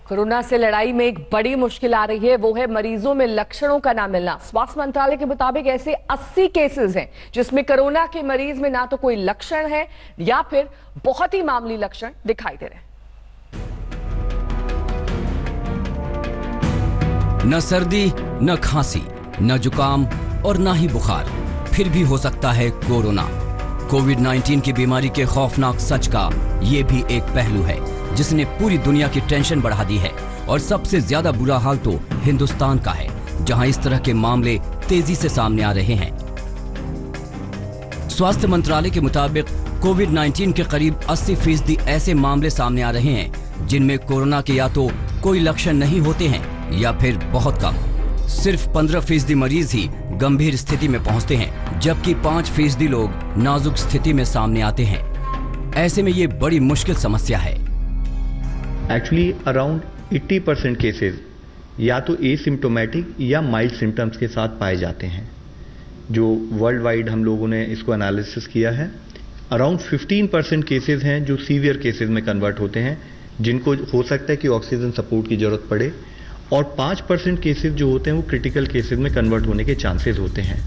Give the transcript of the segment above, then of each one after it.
Corona से लड़ाई में एक बड़ी मुश्किल आ रही है, वो है मरीजों में लक्षणों का ना मिलना। स्वास्थ्य मंत्रालय के मुताबिक ऐसे 80 केसेस हैं जिसमें कोरोना के मरीज में ना तो कोई लक्षण है या फिर बहुत ही मामूली लक्षण दिखाई दे रहे हैं। न सर्दी, न खांसी, न जुकाम और न ही बुखार, फिर भी हो सकता है कोरोना। कोविड-19 की बीमारी के खौफनाक सच का ये भी एक पहलू है जिसने पूरी दुनिया की टेंशन बढ़ा दी है। और सबसे ज्यादा बुरा हाल तो हिंदुस्तान का है, जहां इस तरह के मामले तेजी से सामने आ रहे हैं। स्वास्थ्य मंत्रालय के मुताबिक कोविड-19 के करीब 80% ऐसे मामले सामने आ रहे हैं जिनमें कोरोना के या तो कोई लक्षण नहीं होते हैं या फिर बहुत कम। सिर्फ 15% मरीज ही गंभीर स्थिति में पहुंचते हैं, जबकि 5% लोग नाजुक स्थिति में सामने आते हैं। ऐसे में ये बड़ी मुश्किल समस्या है। एक्चुअली अराउंड 80% केसेस या तो एसिम्प्टोमेटिक या माइल्ड सिम्टम्स के साथ पाए जाते हैं। जो वर्ल्ड वाइड हम लोगों ने इसको एनालिसिस किया है, अराउंड 15% केसेस हैं जो सीवियर केसेस में कन्वर्ट होते हैं, जिनको हो सकता है कि ऑक्सीजन सपोर्ट की जरूरत पड़े, और 5% केसेस जो होते हैं वो क्रिटिकल केसेस में कन्वर्ट होने के चांसेस होते हैं।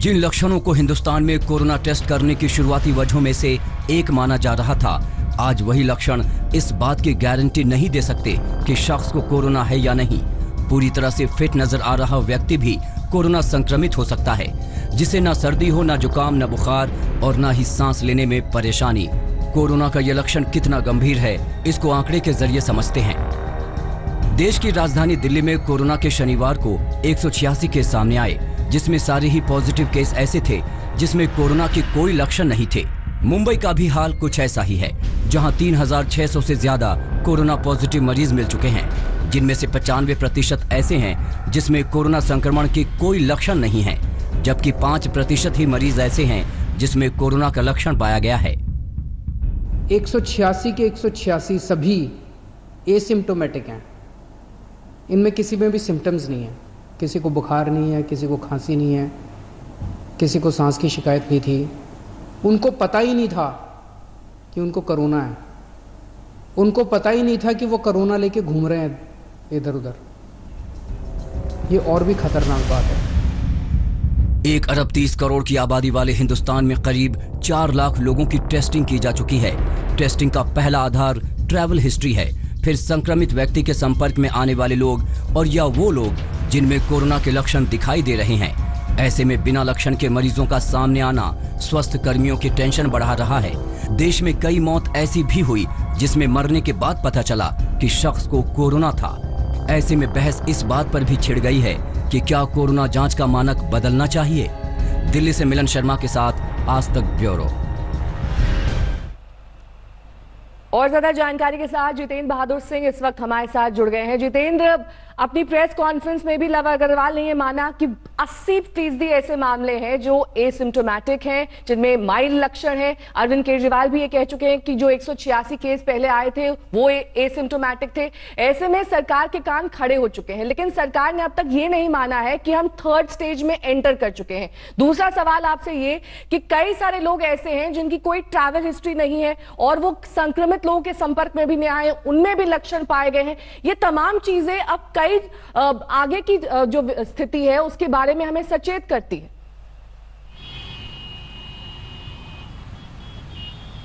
जिन लक्षणों को हिंदुस्तान में कोरोना टेस्ट करने की शुरुआती वजहों में से एक माना जा रहा था, आज वही लक्षण इस बात की गारंटी नहीं दे सकते कि शख्स को कोरोना है या नहीं। पूरी तरह से फिट नजर आ रहा व्यक्ति भी कोरोना संक्रमित हो सकता है, जिसे ना सर्दी हो, ना जुकाम, ना बुखार और ना ही सांस लेने में परेशानी। कोरोना का यह लक्षण कितना गंभीर है, इसको आंकड़े के जरिए समझते हैं। देश की राजधानी दिल्ली में कोरोना के शनिवार को 186 केस सामने आए, जिसमें सारे ही पॉजिटिव केस ऐसे थे जिसमें कोरोना के कोई लक्षण नहीं थे। मुंबई का भी हाल कुछ ऐसा ही है, जहां 3600 से ज्यादा कोरोना पॉजिटिव मरीज मिल चुके हैं, जिनमें से 95% ऐसे हैं जिसमें कोरोना संक्रमण के कोई लक्षण नहीं है, जबकि 5% ही मरीज ऐसे हैं जिसमें कोरोना का लक्षण पाया गया है। 186 के 186 सभी एसिम्प्टोमेटिक हैं। इनमें किसी में भी सिम्टम्स नहीं है, किसी को बुखार नहीं है, किसी को खांसी नहीं है, किसी को सांस की शिकायत भी थी। उनको पता ही नहीं था कि उनको कोरोना है, उनको पता ही नहीं था कि वो कोरोना लेके घूम रहे हैं इधर उधर। ये और भी खतरनाक बात है। 1 अरब 30 करोड़ की आबादी वाले हिंदुस्तान में करीब 4 लाख लोगों की टेस्टिंग की जा चुकी है। टेस्टिंग का पहला आधार ट्रैवल हिस्ट्री है, फिर संक्रमित व्यक्ति के संपर्क में आने वाले लोग और या वो लोग जिनमें कोरोना के लक्षण दिखाई दे रहे हैं। ऐसे में बिना लक्षण के मरीजों का सामने आना स्वास्थ्य कर्मियों की टेंशन बढ़ा रहा है। देश में कई मौत ऐसी भी हुई जिसमें मरने के बाद पता चला कि शख्स को कोरोना था। ऐसे में बहस इस बात पर भी छिड़ गई है कि क्या कोरोना जांच का मानक बदलना चाहिए। दिल्ली से मिलन शर्मा के साथ आज तक ब्यूरो। और ज्यादा जानकारी के साथ जितेंद्र बहादुर सिंह इस वक्त हमारे साथ जुड़ गए हैं। जितेंद्र, अपनी प्रेस कॉन्फ्रेंस में भी लव अग्रवाल ने यह माना कि 80% ऐसे मामले हैं जो एसिम्प्टोमेटिक हैं, जिनमें माइल्ड लक्षण हैं। अरविंद केजरीवाल भी ये कह चुके हैं कि जो 186 केस पहले आए थे वो एसिम्प्टोमेटिक थे। ऐसे में सरकार के कान खड़े हो चुके हैं, लेकिन सरकार ने अब तक ये नहीं माना है कि हम 3rd स्टेज में एंटर कर चुके हैं। दूसरा सवाल आपसे ये कि कई सारे लोग ऐसे हैं जिनकी कोई ट्रैवल हिस्ट्री नहीं है और वो संक्रमित लोगों के संपर्क में भी नहीं आए, उनमें भी लक्षण पाए गए हैं। ये तमाम चीजें अब कई आगे की जो स्थिति है उसके बारे में हमें सचेत करती है।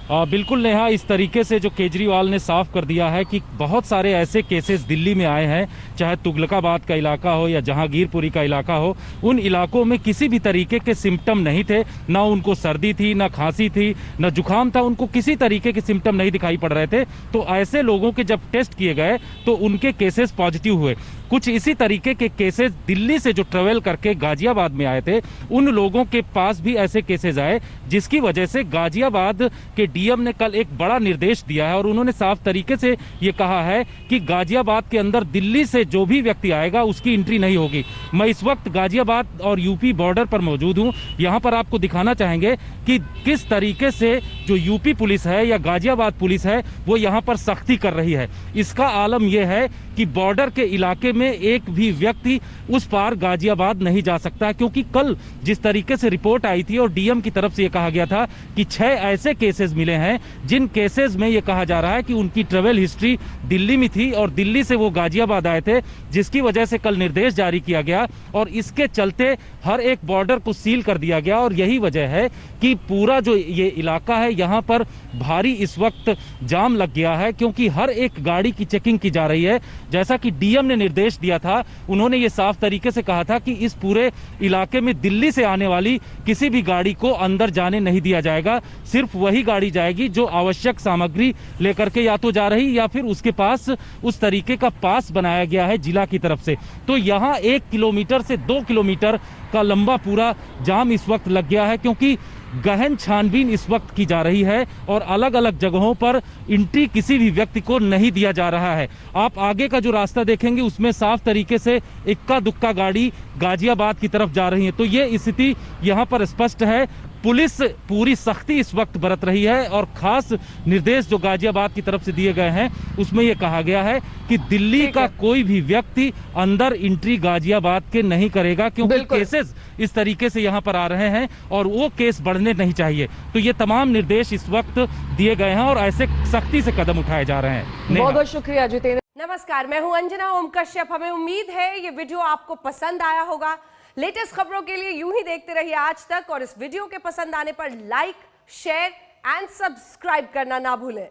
बिल्कुल नेहा, इस तरीके से जो केजरीवाल ने साफ कर दिया है कि बहुत सारे ऐसे केसेस दिल्ली में आए हैं, चाहे तुगलकाबाद का इलाका हो या जहांगीरपुरी का इलाका हो, उन इलाकों में किसी भी तरीके के सिम्टम नहीं थे। ना उनको सर्दी थी, ना खांसी थी, ना जुकाम था, उनको किसी तरीके के सिम्टम नहीं दिखाई पड़ रहे थे। तो ऐसे लोगों के जब टेस्ट किए गए तो उनके केसेस पॉजिटिव हुए। कुछ इसी तरीके के केसेस दिल्ली से जो ट्रेवल करके गाजियाबाद में आए थे, उन लोगों के पास भी ऐसे केसेस आए, जिसकी वजह से गाजियाबाद के डीएम ने कल एक बड़ा निर्देश दिया है और उन्होंने साफ तरीके से ये कहा है कि गाजियाबाद के अंदर दिल्ली से जो भी व्यक्ति आएगा उसकी एंट्री नहीं होगी। मैं इस वक्त गाजियाबाद और यूपी बॉर्डर पर मौजूद हूं। यहां पर आपको दिखाना चाहेंगे कि किस तरीके से जो यूपी पुलिस है या गाजियाबाद पुलिस है वो यहां पर सख्ती कर रही है। इसका आलम यह है कि बॉर्डर के इलाके में एक भी व्यक्ति उस पार गाजियाबाद नहीं जा सकता, क्योंकि कल जिस तरीके से रिपोर्ट आई थी और डीएम की तरफ से यह कहा गया था कि 6 ऐसे केसेस मिले हैं जिन केसेस में यह कहा जा रहा है कि उनकी ट्रेवल हिस्ट्री दिल्ली में थी और दिल्ली से वो गाजियाबाद आए थे, जिसकी वजह से कल निर्देश जारी किया गया और इसके चलते हर एक बॉर्डर को सील कर दिया गया। और यही वजह है कि पूरा जो ये इलाका है यहाँ पर भारी इस वक्त जाम लग गया है, क्योंकि हर एक गाड़ी की चेकिंग की जा रही है। जैसा कि डीएम ने निर्देश दिया था, उन्होंने ये साफ तरीके से कहा था कि इस पूरे इलाके में दिल्ली से आने वाली किसी भी गाड़ी को अंदर जाने नहीं दिया जाएगा। सिर्फ वही गाड़ी जाएगी जो आवश्यक सामग्री लेकर के या तो जा रही या फिर उसके पास उस तरीके का पास बनाया गया है जिला की तरफ से। तो यहाँ 1 किलोमीटर से 2 किलोमीटर का लंबा पूरा जाम इस वक्त लग गया है, क्योंकि गहन छानबीन इस वक्त की जा रही है और अलग अलग जगहों पर एंट्री किसी भी व्यक्ति को नहीं दिया जा रहा है। आप आगे का जो रास्ता देखेंगे उसमें साफ तरीके से इक्का दुक्का गाड़ी गाजियाबाद की तरफ जा रही है। तो ये स्थिति यहाँ पर स्पष्ट है। पुलिस पूरी सख्ती इस वक्त बरत रही है और खास निर्देश जो गाजियाबाद की तरफ से दिए गए हैं उसमें यह कहा गया है कि दिल्ली का कोई भी व्यक्ति अंदर एंट्री गाजियाबाद के नहीं करेगा, क्योंकि केसेस इस तरीके से यहाँ पर आ रहे हैं और वो केस बढ़ने नहीं चाहिए। तो ये तमाम निर्देश इस वक्त दिए गए हैं और ऐसे सख्ती से कदम उठाए जा रहे हैं। बहुत बहुत शुक्रिया जितेंद्र। नमस्कार, मैं हूं अंजना ओम कश्यप। हमें उम्मीद है ये वीडियो आपको पसंद आया होगा। लेटेस्ट खबरों के लिए यूं ही देखते रहिए आज तक और इस वीडियो के पसंद आने पर लाइक, शेयर एंड सब्सक्राइब करना ना भूलें।